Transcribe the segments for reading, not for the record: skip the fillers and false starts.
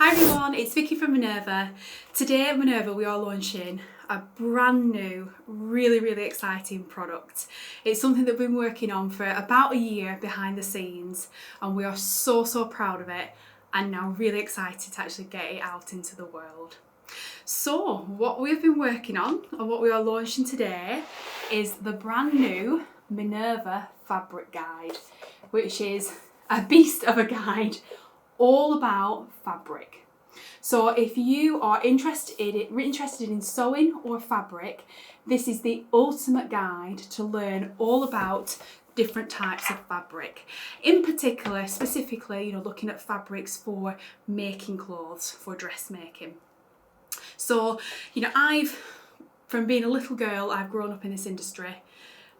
Hi everyone, it's Vicki from Minerva. Today at Minerva we are launching a brand new, really exciting product. It's something that we've been working on for about a year behind the scenes, and we are so proud of it and now really excited to actually get it out into the world. So what we've been working on and what we are launching today is the brand new Minerva Fabric Guide, which is a beast of a guide all about fabric. So if you are interested in sewing or fabric, this is the ultimate guide to learn all about different types of fabric. In particular, specifically, looking at fabrics for making clothes, for dressmaking. So, from being a little girl, I've grown up in this industry.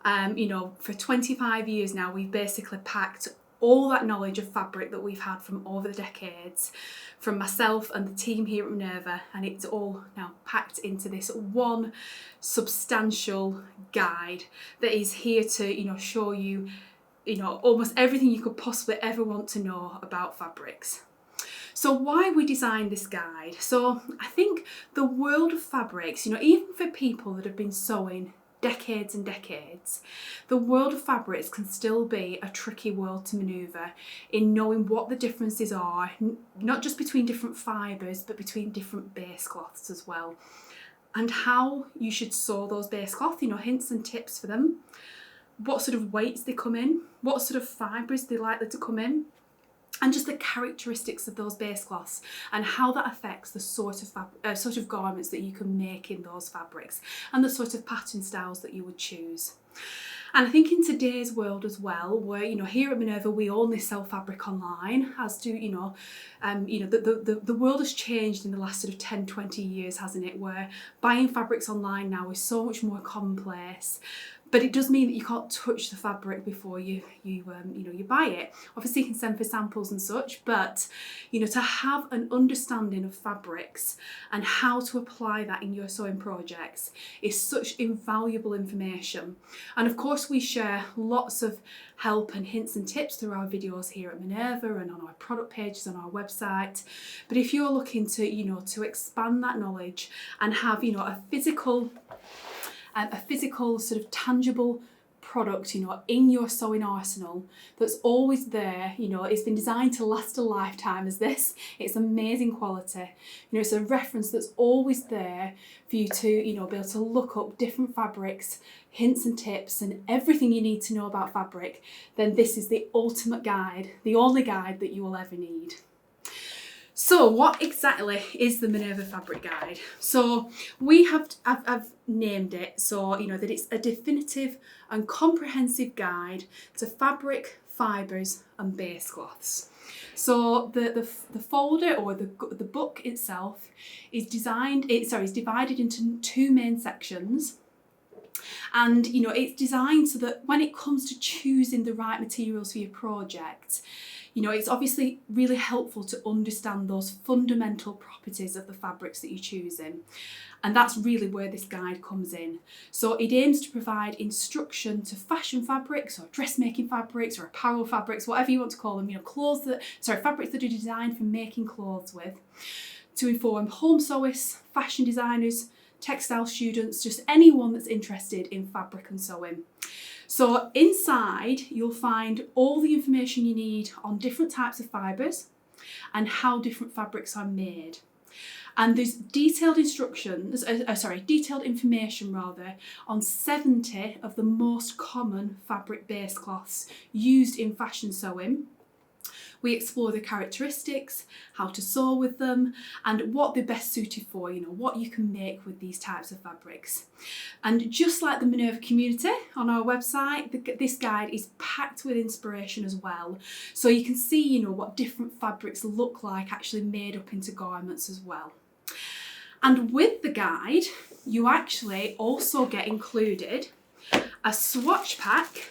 For 25 years now, we've basically packed all that knowledge of fabric that we've had from over the decades from myself and the team here at Minerva, and it's all now packed into this one substantial guide that is here to show you almost everything you could possibly ever want to know about fabrics. So why we designed this guide? So I think the world of fabrics, even for people that have been sewing decades and decades, the world of fabrics can still be a tricky world to manoeuvre in knowing what the differences are, not just between different fibres, but between different base cloths as well, and how you should sew those base cloths, hints and tips for them, what sort of weights they come in, what sort of fibres they're likely to come in, and just the characteristics of those base cloths and how that affects the sort of garments that you can make in those fabrics and the sort of pattern styles that you would choose. And I think in today's world as well, where here at Minerva we only sell fabric online, as do the world has changed in the last sort of 10-20 years, hasn't it? Where buying fabrics online now is so much more commonplace. But it does mean that you can't touch the fabric before you buy it. Obviously you can send for samples and such, but to have an understanding of fabrics and how to apply that in your sewing projects is such invaluable information. And of course we share lots of help and hints and tips through our videos here at Minerva and on our product pages on our website. But if you're looking to expand that knowledge and have a physical sort of tangible product in your sewing arsenal that's always there, it's been designed to last a lifetime as this. It's amazing quality, it's a reference that's always there for you to be able to look up different fabrics, hints and tips and everything you need to know about fabric. Then this is the ultimate guide, the only guide that you will ever need. So what exactly is the Minerva Fabric Guide? So I've named it so that it's a definitive and comprehensive guide to fabric, fibres and base cloths. So the folder or the book itself is divided into two main sections. And it's designed so that when it comes to choosing the right materials for your project, it's obviously really helpful to understand those fundamental properties of the fabrics that you're choosing. And that's really where this guide comes in. So it aims to provide instruction to fashion fabrics or dressmaking fabrics or apparel fabrics, whatever you want to call them, fabrics that are designed for making clothes with, to inform home sewists, fashion designers, textile students, just anyone that's interested in fabric and sewing. So inside you'll find all the information you need on different types of fibres and how different fabrics are made. And there's detailed information on 70 of the most common fabric base cloths used in fashion sewing. We explore the characteristics, how to sew with them, and what they're best suited for, what you can make with these types of fabrics. And just like the Minerva community on our website, this guide is packed with inspiration as well. So you can see, what different fabrics look like actually made up into garments as well. And with the guide, you actually also get included a swatch pack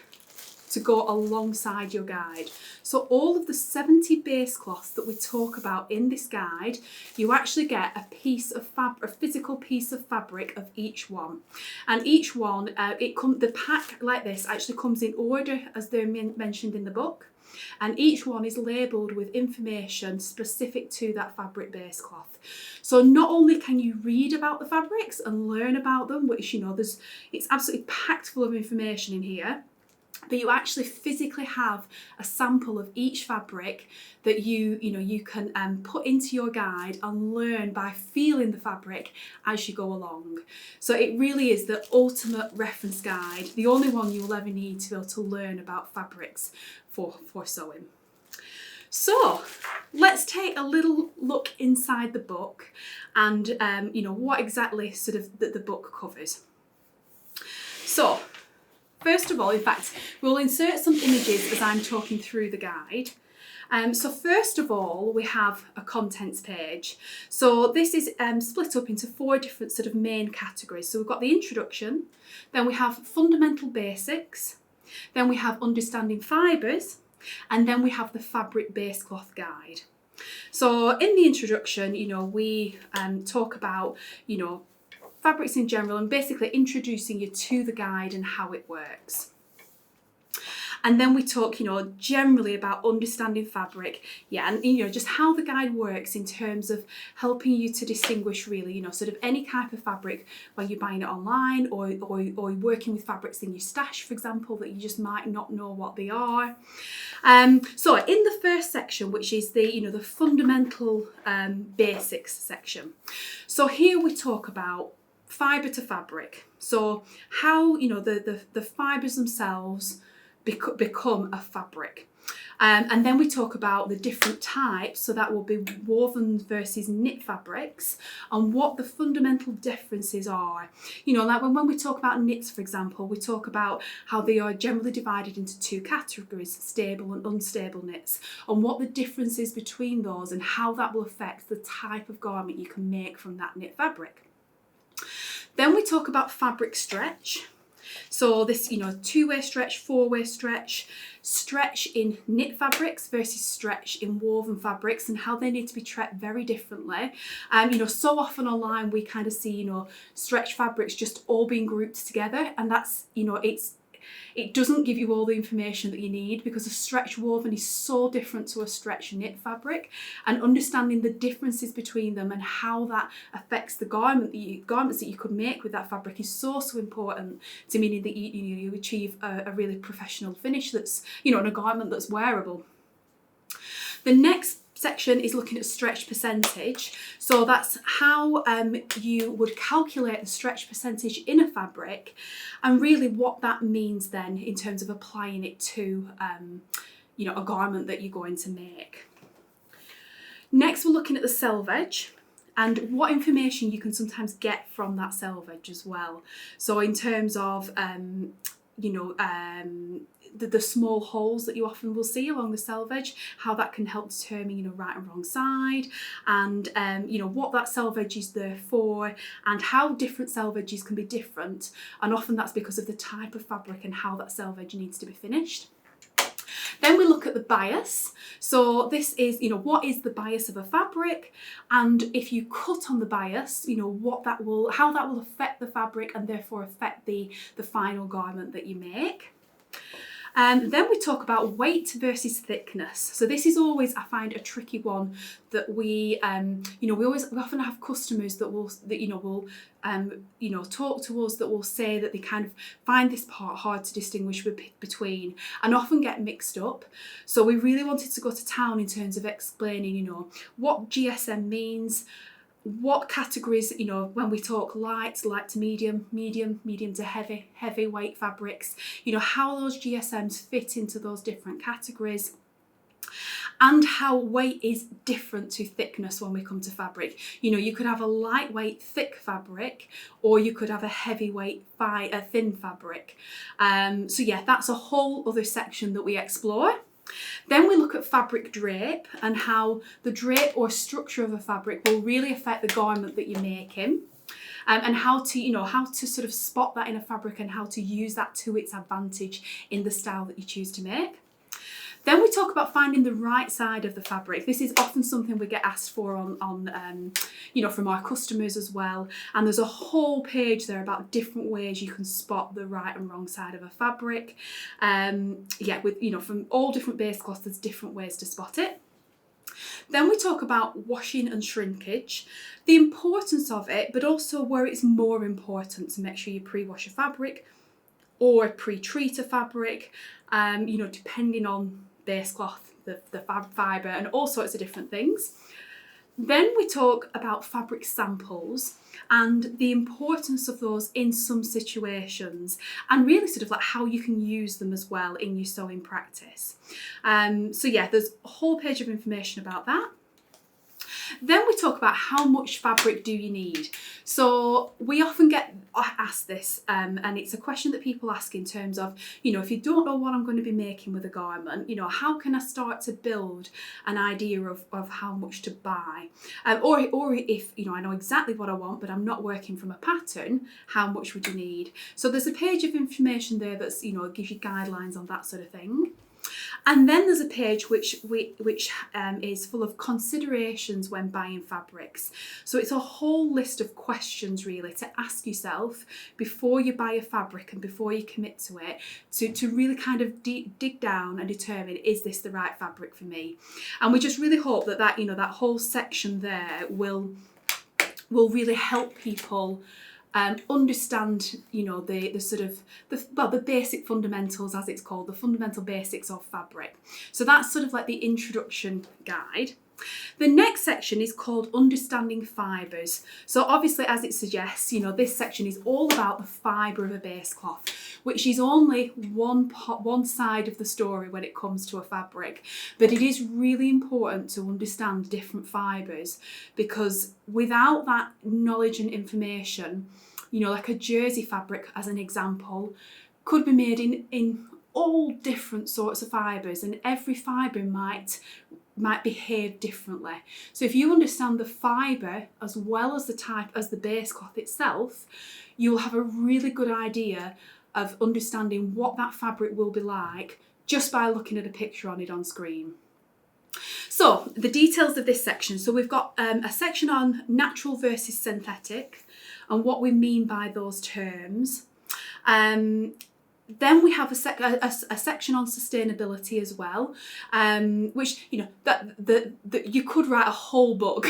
to go alongside your guide. So all of the 70 base cloths that we talk about in this guide, you actually get a piece of fabric, a physical piece of fabric of each one. And each one, the pack like this actually comes in order as they're mentioned in the book. And each one is labelled with information specific to that fabric base cloth. So not only can you read about the fabrics and learn about them, which it's absolutely packed full of information in here, but you actually physically have a sample of each fabric that you can put into your guide and learn by feeling the fabric as you go along. So it really is the ultimate reference guide, the only one you'll ever need to be able to learn about fabrics for sewing. So let's take a little look inside the book and what exactly sort of the book covers. So first of all, in fact, we'll insert some images as I'm talking through the guide. So first of all, we have a contents page. So this is split up into 4 different sort of main categories. So we've got the introduction, then we have fundamental basics, then we have understanding fibres, and then we have the fabric base cloth guide. So in the introduction, we talk about, fabrics in general and basically introducing you to the guide and how it works. And then we talk, generally about understanding fabric, and just how the guide works in terms of helping you to distinguish really, sort of any type of fabric when you're buying it online or working with fabrics in your stash, for example, that you just might not know what they are. So in the first section, which is the fundamental basics section. So here we talk about fibre to fabric. So how the fibres themselves become a fabric. And then we talk about the different types, so that will be woven versus knit fabrics and what the fundamental differences are. Like when we talk about knits, for example, we talk about how they are generally divided into 2 categories, stable and unstable knits, and what the difference is between those and how that will affect the type of garment you can make from that knit fabric. Then we talk about fabric stretch. So this, 2-way stretch, 4-way stretch, stretch in knit fabrics versus stretch in woven fabrics and how they need to be treated very differently. So often online we kind of see, stretch fabrics just all being grouped together, and that's, it doesn't give you all the information that you need because a stretch woven is so different to a stretch knit fabric, and understanding the differences between them and how that affects the garments that you could make with that fabric is so important to meaning that you achieve a really professional finish that's, in a garment that's wearable. The next section is looking at stretch percentage. So that's how you would calculate the stretch percentage in a fabric and really what that means then in terms of applying it to a garment that you're going to make. Next, we're looking at the selvage and what information you can sometimes get from that selvage as well. So in terms of the small holes that you often will see along the selvage, how that can help determine right and wrong side, and what that selvage is there for, and how different selvages can be different, and often that's because of the type of fabric and how that selvage needs to be finished. Then we look at the bias. So this is, what is the bias of a fabric, and if you cut on the bias, how that will affect the fabric and therefore affect the final garment that you make. Then we talk about weight versus thickness. So this is always, I find, a tricky one that we often have customers that will talk to us that will say that they kind of find this part hard to distinguish between and often get mixed up. So we really wanted to go to town in terms of explaining, what GSM means, what categories, when we talk light to medium, medium to heavy weight fabrics, how those GSMs fit into those different categories, and how weight is different to thickness when we come to fabric. You could have a lightweight, thick fabric, or you could have a heavyweight, thin fabric. So yeah, that's a whole other section that we explore. Then we look at fabric drape and how the drape or structure of a fabric will really affect the garment that you're making. and how to sort of spot that in a fabric and how to use that to its advantage in the style that you choose to make. Then we talk about finding the right side of the fabric. This is often something we get asked for from our customers as well. And there's a whole page there about different ways you can spot the right and wrong side of a fabric. From all different base cloths, there's different ways to spot it. Then we talk about washing and shrinkage, the importance of it, but also where it's more important to make sure you pre-wash a fabric or pre-treat a fabric, depending on base cloth, the fibre, and all sorts of different things. Then we talk about fabric samples and the importance of those in some situations, and really sort of like how you can use them as well in your sewing practice. There's a whole page of information about that. Then we talk about how much fabric do you need. So we often get asked this, and it's a question that people ask in terms of, if you don't know what I'm going to be making with a garment, how can I start to build an idea of how much to buy? Or if, I know exactly what I want, but I'm not working from a pattern, how much would you need? So there's a page of information there that's, gives you guidelines on that sort of thing. And then there's a page which is full of considerations when buying fabrics. So it's a whole list of questions really to ask yourself before you buy a fabric and before you commit to it, to really kind of dig down and determine, is this the right fabric for me? And we just really hope that whole section there will really help people understand, the basic fundamentals, as it's called, the fundamental basics of fabric. So that's sort of like the introduction guide. The next section is called Understanding Fibres. So obviously, as it suggests, this section is all about the fibre of a base cloth, which is only one side of the story when it comes to a fabric. But it is really important to understand different fibres, because without that knowledge and information, like a jersey fabric, as an example, could be made in all different sorts of fibres, and every fibre might behave differently. So if you understand the fibre as well as the type as the base cloth itself, you'll have a really good idea of understanding what that fabric will be like just by looking at a picture on it on screen. So the details of this section. So we've got a section on natural versus synthetic and what we mean by those terms. Then we have a section on sustainability as well, which, that you could write a whole book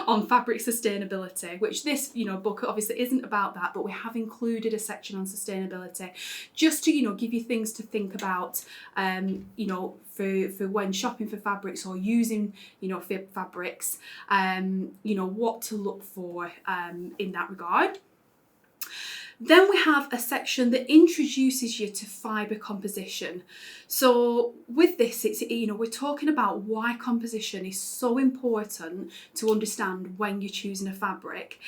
on fabric sustainability, which this, book obviously isn't about that, but we have included a section on sustainability just to, give you things to think about, for when shopping for fabrics or using, fabrics, what to look for in that regard. Then we have a section that introduces you to fibre composition. So with this, it's, we're talking about why composition is so important to understand when you're choosing a fabric.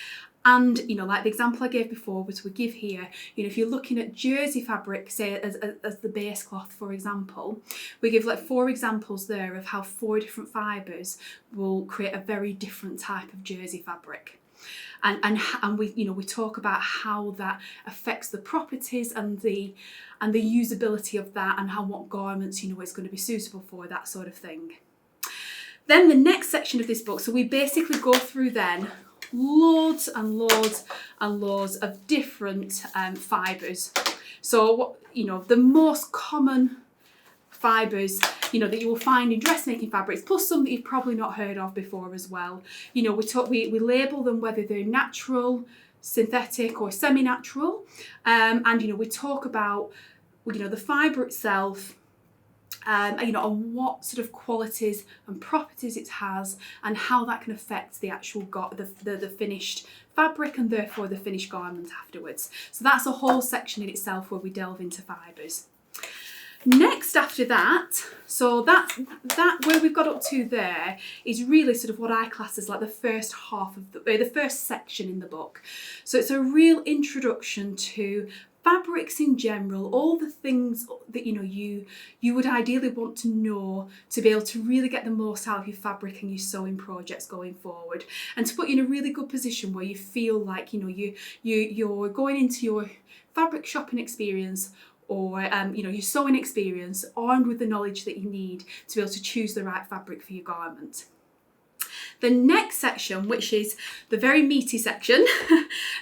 And, like the example I gave before, which we give here, if you're looking at jersey fabric, say as the base cloth, for example, we give like 4 examples there of how 4 different fibres will create a very different type of jersey fabric. And we talk about how that affects the properties and the usability of that, and what garments it's going to be suitable for, that sort of thing. Then the next section of this book, so we basically go through then loads and loads and loads of different fibres. So the most common fibres that you will find in dressmaking fabrics, plus some that you've probably not heard of before as well. We label them whether they're natural, synthetic or semi-natural, and we talk about the fibre itself, on what sort of qualities and properties it has, and how that can affect the actual the finished fabric, and therefore the finished garment afterwards. So that's a whole section in itself where we delve into fibres. Next after that, so that where we've got up to there is really sort of what I class as like the first half of the first section in the book. So it's a real introduction to fabrics in general, all the things that you would ideally want to know to be able to really get the most out of your fabric and your sewing projects going forward, and to put you in a really good position where you feel like you're going into your fabric shopping experience or your sewing experience armed with the knowledge that you need to be able to choose the right fabric for your garment. The next section, which is the very meaty section,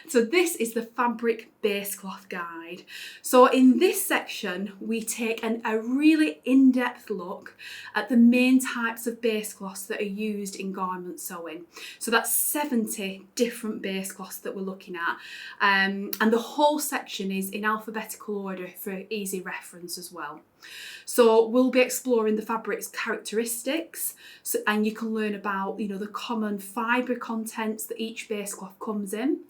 so this is the fabric base cloth guide. So in this section, we take a really in-depth look at the main types of base cloths that are used in garment sewing. So that's 70 different base cloths that we're looking at. And the whole section is in alphabetical order for easy reference as well. So we'll be exploring the fabric's characteristics, and you can learn about the common fibre contents that each base cloth comes in,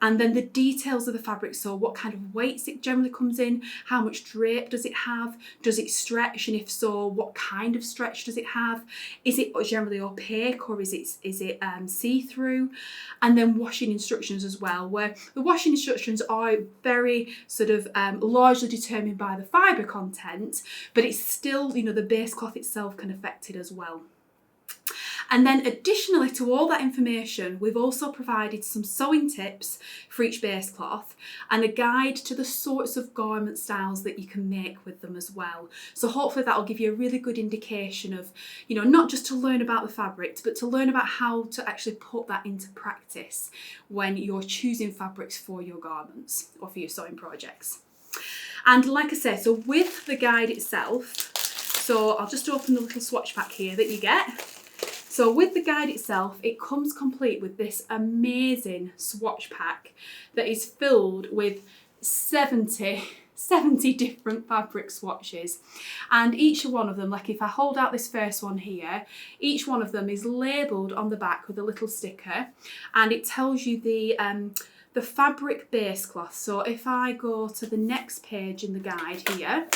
and then the details of the fabric, so what kind of weights it generally comes in, how much drape does it have, does it stretch, and if so, what kind of stretch does it have, is it generally opaque or is it see-through, and then washing instructions as well, where the washing instructions are very sort of largely determined by the fibre content, but it's still, the base cloth itself can affect it as well. And then additionally to all that information, we've also provided some sewing tips for each base cloth and a guide to the sorts of garment styles that you can make with them as well. So hopefully that'll give you a really good indication of, not just to learn about the fabrics, but to learn about how to actually put that into practice when you're choosing fabrics for your garments or for your sewing projects. And like I said, so with the guide itself, so I'll just open the little swatch pack here that you get. So with the guide itself, it comes complete with this amazing swatch pack that is filled with 70 different fabric swatches. And each one of them, like if I hold out this first one here, each one of them is labelled on the back with a little sticker, and it tells you the fabric base cloth. So if I go to the next page in the guide here,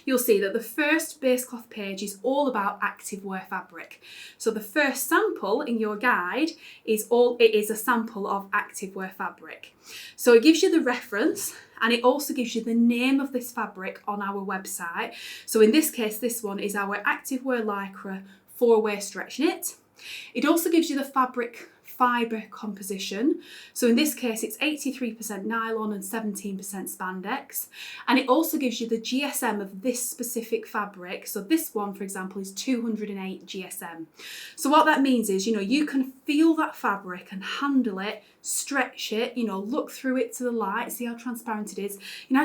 you'll see that the first base cloth page is all about activewear fabric. So the first sample in your guide is a sample of activewear fabric. So it gives you the reference, and it also gives you the name of this fabric on our website. So in this case, this one is our activewear lycra 4-way stretch knit. It also gives you the fabric fibre composition. So in this case, it's 83% nylon and 17% spandex. And it also gives you the GSM of this specific fabric. So this one, for example, is 208 GSM. So what that means is, you can feel that fabric and handle it, stretch it, look through it to the light, see how transparent it is.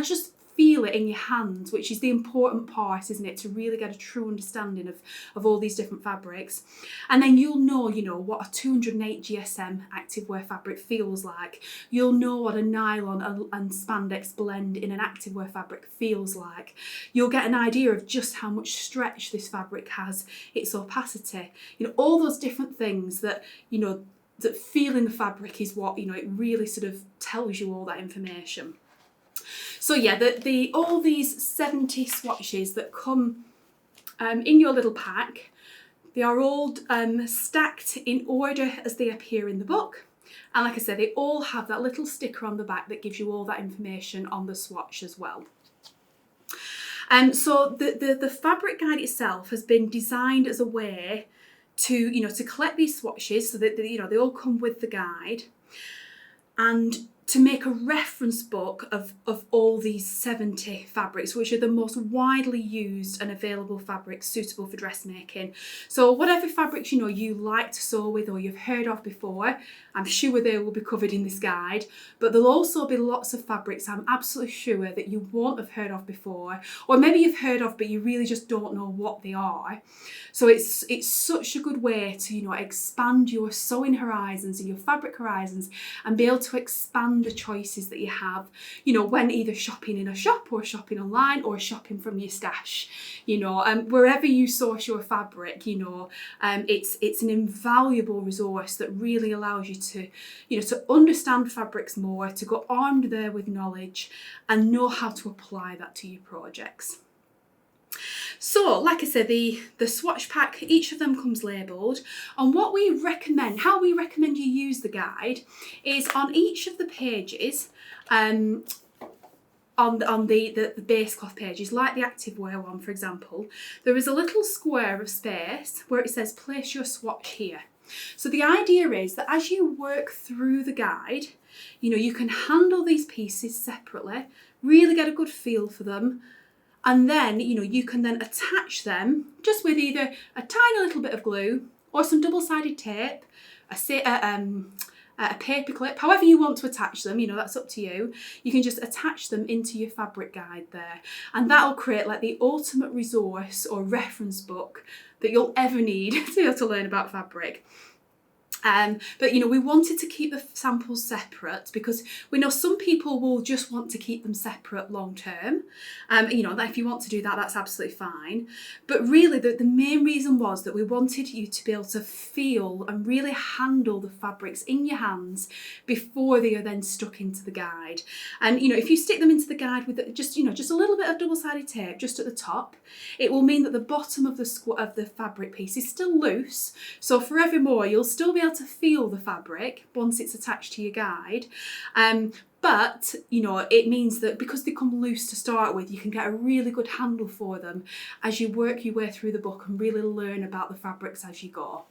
Just feel it in your hands, which is the important part, isn't it, to really get a true understanding of all these different fabrics. And then you'll know, what a 208 GSM activewear fabric feels like. You'll know what a nylon and spandex blend in an activewear fabric feels like. You'll get an idea of just how much stretch this fabric has, its opacity, all those different things that, that feeling the fabric is what, it really sort of tells you all that information. So yeah, all these 70 swatches that come in your little pack, they are all stacked in order as they appear in the book. And like I said, they all have that little sticker on the back that gives you all that information on the swatch as well. So the fabric guide itself has been designed as a way to collect these swatches so that they all come with the guide, and to make a reference book of all these 70 fabrics, which are the most widely used and available fabrics suitable for dressmaking. So whatever fabrics you like to sew with or you've heard of before, I'm sure they will be covered in this guide, but there'll also be lots of fabrics I'm absolutely sure that you won't have heard of before, or maybe you've heard of but you really just don't know what they are. So it's such a good way to expand your sewing horizons and your fabric horizons, and be able to expand the choices that you have, when either shopping in a shop or shopping online or shopping from your stash, wherever you source your fabric, it's an invaluable resource that really allows you to understand fabrics more, to go armed there with knowledge and know how to apply that to your projects. So, like I said, the swatch pack, each of them comes labelled, and how we recommend you use the guide is on each of the pages, on the base cloth pages, like the activewear one, for example, there is a little square of space where it says place your swatch here. So the idea is that as you work through the guide, you can handle these pieces separately, really get a good feel for them, and then, you can then attach them just with either a tiny little bit of glue or some double-sided tape, a paper clip, however you want to attach them, that's up to you. You can just attach them into your fabric guide there, and that'll create like the ultimate resource or reference book that you'll ever need to be able to learn about fabric. But we wanted to keep the samples separate because we know some people will just want to keep them separate long term. If you want to do that, that's absolutely fine. But really the main reason was that we wanted you to be able to feel and really handle the fabrics in your hands before they are then stuck into the guide. And if you stick them into the guide with just a little bit of double-sided tape just at the top, it will mean that the bottom of the fabric piece is still loose. So forevermore, you'll still be able to feel the fabric once it's attached to your guide, but it means that because they come loose to start with, you can get a really good handle for them as you work your way through the book and really learn about the fabrics as you go.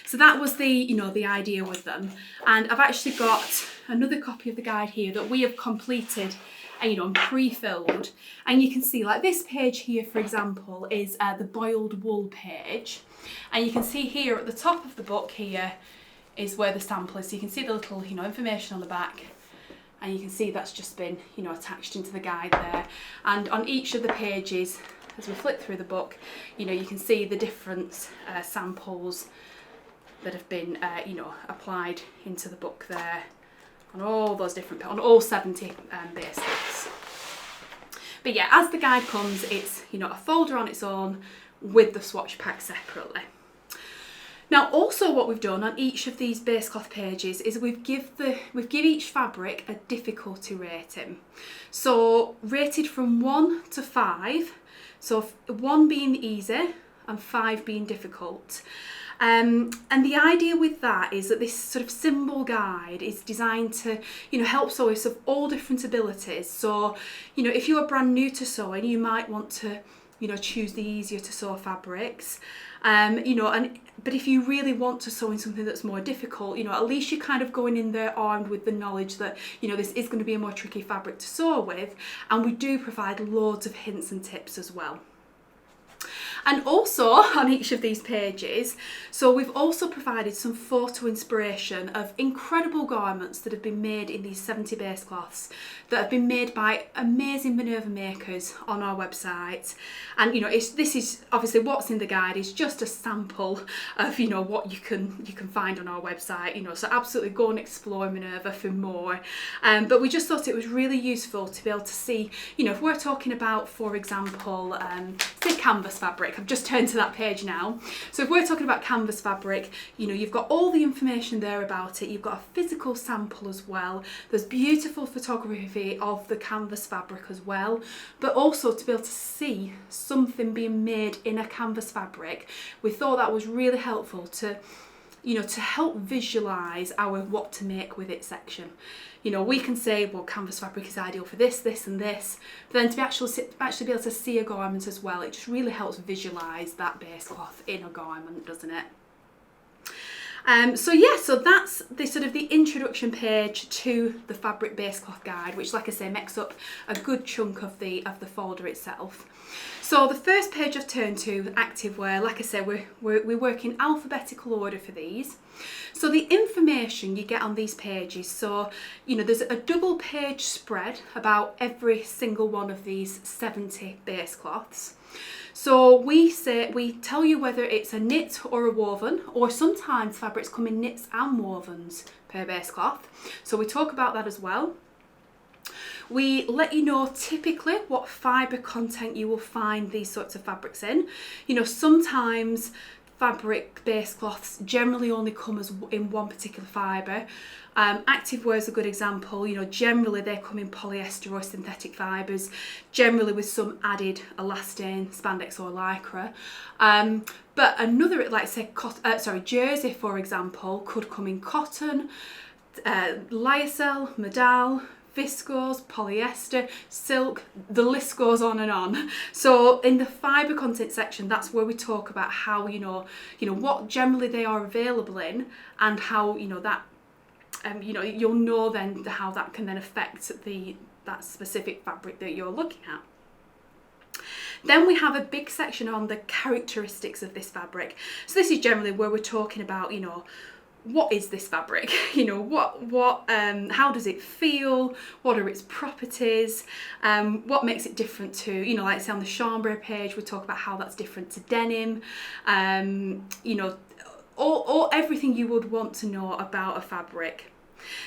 So that was the idea with them, and I've actually got another copy of the guide here that we have completed and pre-filled, and you can see like this page here, for example, is the boiled wool page, and you can see here at the top of the book here is where the sample is. So you can see the little information on the back, and you can see that's just been attached into the guide there. And on each of the pages, as we flick through the book, you can see the different samples that have been applied into the book there on all those different, on all 70 basics. But yeah, as the guide comes, it's a folder on its own with the swatch pack separately. Now also what we've done on each of these base cloth pages is we've give each fabric a difficulty rating. So rated from 1 to 5, so 1 being easy and 5 being difficult. And the idea with that is that this sort of symbol guide is designed to, help sewists of all different abilities. So, if you are brand new to sewing, you might want to, choose the easier to sew fabrics. But if you really want to sew in something that's more difficult, at least you're kind of going in there armed with the knowledge that, this is going to be a more tricky fabric to sew with. And we do provide loads of hints and tips as well. And also on each of these pages, so we've also provided some photo inspiration of incredible garments that have been made in these 70 base cloths that have been made by amazing Minerva makers on our website. And this is obviously what's in the guide is just a sample of what you can find on our website. So absolutely go and explore Minerva for more. But we just thought it was really useful to be able to see, if we're talking about, for example, say canvas fabric. I've just turned to that page now. So if we're talking about canvas fabric, you've got all the information there about it. You've got a physical sample as well. There's beautiful photography of the canvas fabric as well. But also to be able to see something being made in a canvas fabric, we thought that was really helpful to help visualise our what to make with it section. We can say, well, canvas fabric is ideal for this, this and this, but then to be actually be able to see a garment as well, it just really helps visualise that base cloth in a garment, doesn't it? So that's the sort of the introduction page to the fabric base cloth guide, which, like I say, makes up a good chunk of the folder itself. So the first page I've turned to, activewear, like I say, we work in alphabetical order for these. So the information you get on these pages, so there's a double page spread about every single one of these 70 base cloths. So we tell you whether it's a knit or a woven, or sometimes fabrics come in knits and wovens per base cloth. So we talk about that as well. We let you know typically what fibre content you will find these sorts of fabrics in. Sometimes fabric base cloths generally only come as in one particular fibre. Activewear is a good example. Generally they come in polyester or synthetic fibres, generally with some added elastane, spandex or lycra. But another, like say, jersey, for example, could come in cotton, lyocell, modal, viscose, polyester, silk, the list goes on and on. So in the fibre content section, that's where we talk about how, you know, what generally they are available in, and how, that, you'll know then how that can then affect that specific fabric that you're looking at. Then we have a big section on the characteristics of this fabric. So this is generally where we're talking about, what is this fabric? How does it feel? What are its properties? What makes it different to, like say on the chambray page, we talk about how that's different to denim. All everything you would want to know about a fabric.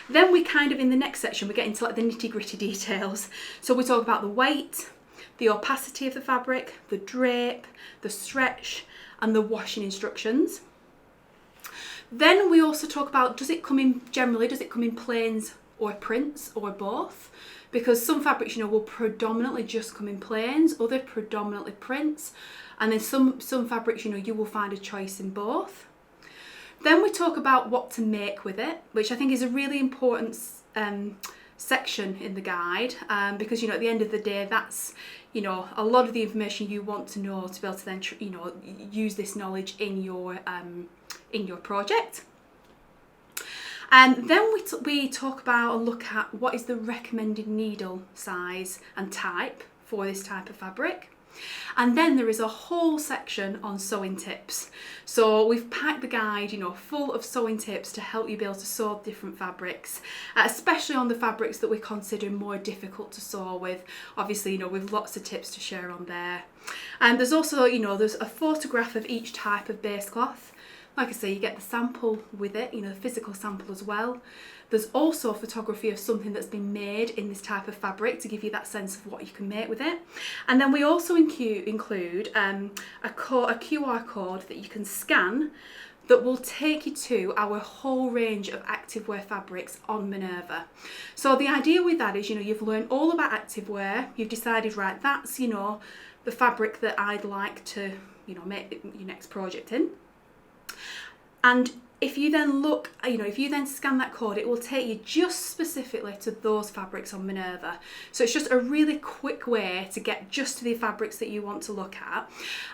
Then we kind of, in the next section, we get into like the nitty-gritty details. So we talk about the weight, the opacity of the fabric, the drape, the stretch, and the washing instructions. Then we also talk about, does it come in plains or prints or both? Because some fabrics, will predominantly just come in plains, other predominantly prints, and then some fabrics, you will find a choice in both. Then we talk about what to make with it, which I think is a really important section in the guide, because at the end of the day, that's a lot of the information you want to know to be able to then use this knowledge in your project. And then we talk about and look at what is the recommended needle size and type for this type of fabric. And then there is a whole section on sewing tips. So we've packed the guide, full of sewing tips to help you be able to sew different fabrics, especially on the fabrics that we consider more difficult to sew with. Obviously, we've lots of tips to share on there. And there's also, there's a photograph of each type of base cloth. Like I say, you get the sample with it, the physical sample as well. There's also a photography of something that's been made in this type of fabric to give you that sense of what you can make with it. And then we also include a QR code that you can scan that will take you to our whole range of activewear fabrics on Minerva. So the idea with that is, you've learned all about activewear, you've decided, right, that's, the fabric that I'd like to, make your next project in. And if you then look, if you then scan that code, it will take you just specifically to those fabrics on Minerva. So it's just a really quick way to get just to the fabrics that you want to look at.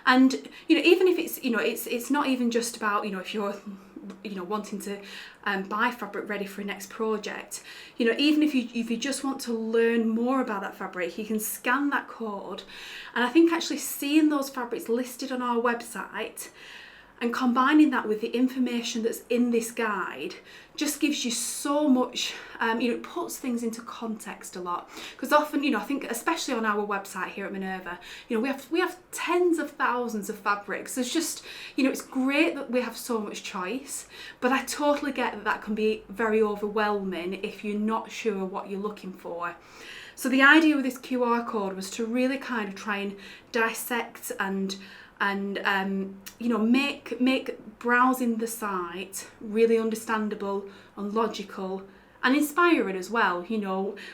And, even if it's, it's not even just about, if you're, wanting to buy fabric ready for your next project, even if you just want to learn more about that fabric, you can scan that code. And I think actually seeing those fabrics listed on our website and combining that with the information that's in this guide just gives you so much, it puts things into context a lot. Because often, I think especially on our website here at Minerva, we have tens of thousands of fabrics. There's just, it's great that we have so much choice, but I totally get that can be very overwhelming if you're not sure what you're looking for. So the idea with this QR code was to really kind of try and dissect and make browsing the site really understandable and logical and inspiring as well.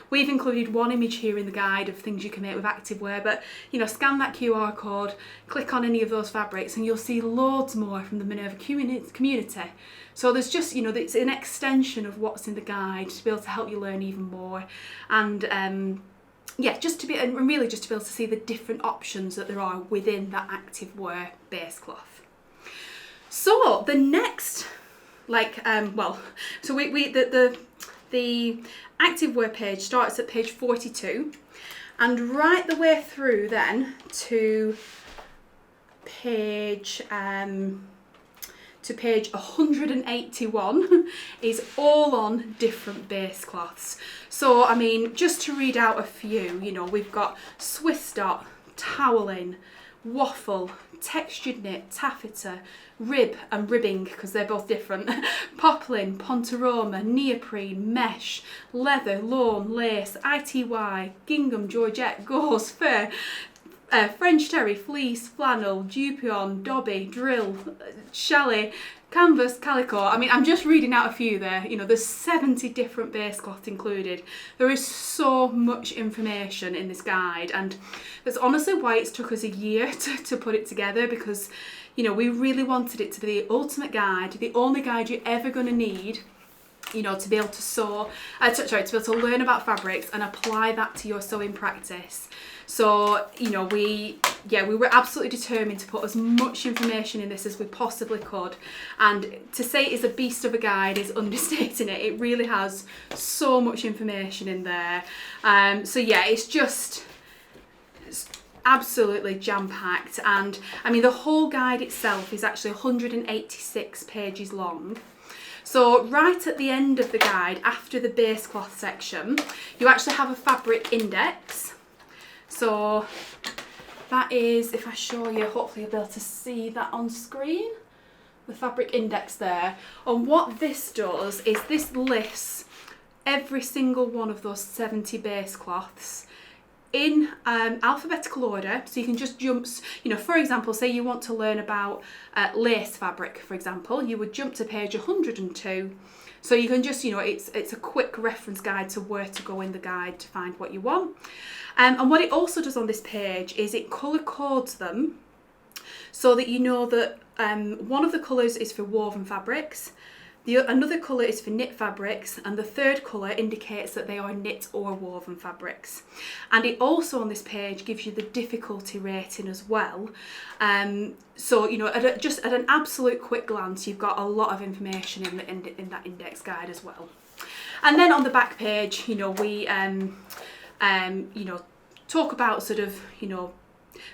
We've included one image here in the guide of things you can make with activewear, but scan that QR code, click on any of those fabrics, and you'll see loads more from the Minerva community. So there's just, it's an extension of what's in the guide to be able to help you learn even more, and just to be able to see the different options that there are within that activewear base cloth. So the next, the activewear page starts at page 42, and right the way through then to page 181 is all on different base cloths. So, just to read out a few, we've got Swiss dot, toweling, waffle, textured knit, taffeta, rib and ribbing, because they're both different, poplin, pontoroma, neoprene, mesh, leather, lawn, lace, ITY, gingham, georgette, gauze, fur, French terry, fleece, flannel, dupion, dobby, drill, chalet, canvas, calico. I'm just reading out a few there. There's 70 different base cloths included. There is so much information in this guide, and that's honestly why it's took us a year to put it together, because we really wanted it to be the ultimate guide, the only guide you're ever going to need you know, to be able to sew, to be able to learn about fabrics and apply that to your sewing practice. So, you know, we were absolutely determined to put as much information in this as we possibly could. And to say it is a beast of a guide is understating it. It really has so much information in there. So yeah, it's absolutely jam-packed. And I mean, the whole guide itself is actually 186 pages long. So right at the end of the guide, after the base cloth section, you actually have a fabric index. So that is, if I show you, hopefully you'll be able to see that on screen, the fabric index there. And what this does is this lists every single one of those 70 base cloths in alphabetical order, so you can just jump, you know, for example, say you want to learn about lace fabric, for example, you would jump to page 102. So you can just, you know, it's a quick reference guide to where to go in the guide to find what you want. And what it also does on this page is it colour codes them so that you know that one of the colours is for woven fabrics, another colour is for knit fabrics, and the third colour indicates that they are knit or woven fabrics. And it also on this page gives you the difficulty rating as well. So, you know, just at an absolute quick glance, you've got a lot of information in that index guide as well. And then on the back page, you know, we you know, talk about sort of, you know,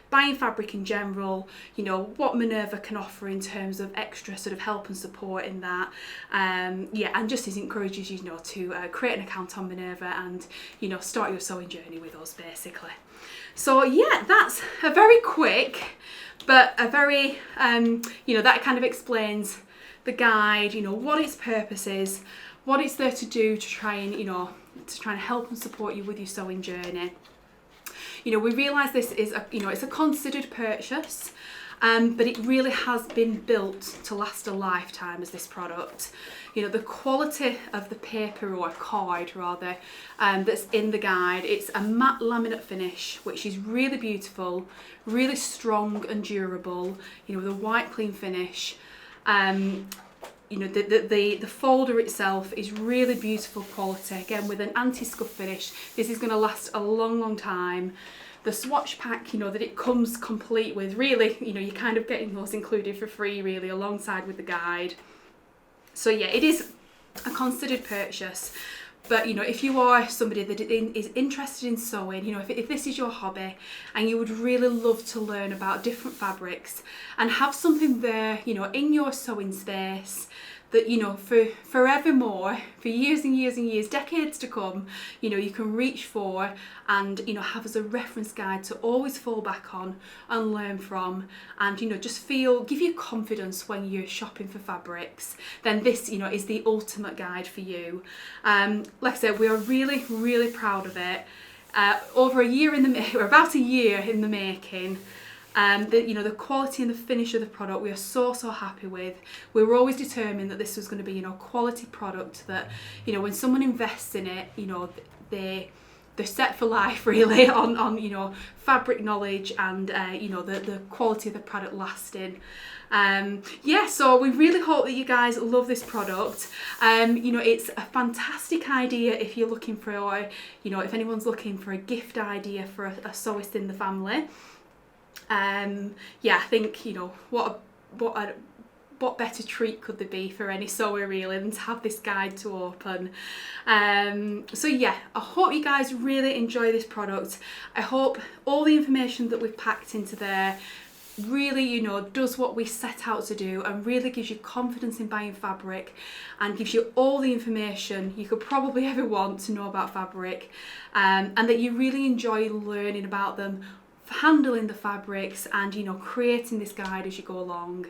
buying fabric in general, you know, what Minerva can offer in terms of extra sort of help and support in that. Yeah, and just as encourages you, you know, to create an account on Minerva and, you know, start your sewing journey with us basically. So yeah, that's a very quick, but a very, you know, that kind of explains the guide, you know, what its purpose is, what it's there to do to try and, you know, to try and help and support you with your sewing journey. You know, we realise this is a, you know, it's a considered purchase, but it really has been built to last a lifetime as this product. You know, the quality of the paper, or card rather, that's in the guide, it's a matte laminate finish, which is really beautiful, really strong and durable, you know, with a white clean finish. You know, the folder itself is really beautiful quality, again with an anti-scuff finish. This is going to last a long time. The swatch pack, you know, that it comes complete with, really, you know, you're kind of getting those included for free really alongside with the guide. So yeah, it is a considered purchase. But, you know, if you are somebody that is interested in sewing, you know, if this is your hobby and you would really love to learn about different fabrics and have something there, you know, in your sewing space that, you know, for forevermore, for years and years and years, decades to come, you know, you can reach for and, you know, have as a reference guide to always fall back on and learn from, and, you know, just give you confidence when you're shopping for fabrics, then this, you know, is the ultimate guide for you. Like I said, we are really proud of it. Over a year or about a year in the making. You know, the quality and the finish of the product we are so happy with. We were always determined that this was going to be, you know, quality product that, you know, when someone invests in it, you know, they're set for life really on you know, fabric knowledge and you know, the quality of the product lasting. Yeah, so we really hope that you guys love this product. You know, it's a fantastic idea if you're looking for, you know, if anyone's looking for a gift idea for a sewist in the family. Yeah, I think, you know, what better treat could there be for any sewer really than to have this guide to open. So yeah, I hope you guys really enjoy this product. I hope all the information that we've packed into there really, you know, does what we set out to do and really gives you confidence in buying fabric and gives you all the information you could probably ever want to know about fabric, and that you really enjoy learning about them, handling the fabrics, and, you know, creating this guide as you go along.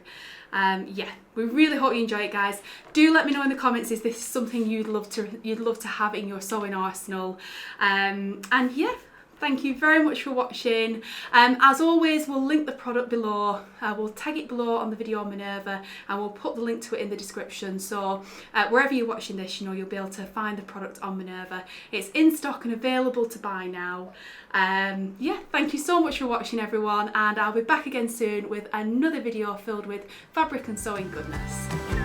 Yeah, we really hope you enjoy it, guys. Do let me know in the comments if this is something you'd love to have in your sewing arsenal. And yeah, thank you very much for watching. As always, we'll link the product below. We'll tag it below on the video on Minerva, and we'll put the link to it in the description. So wherever you're watching this, you know, you'll be able to find the product on Minerva. It's in stock and available to buy now. Yeah, thank you so much for watching, everyone, and I'll be back again soon with another video filled with fabric and sewing goodness.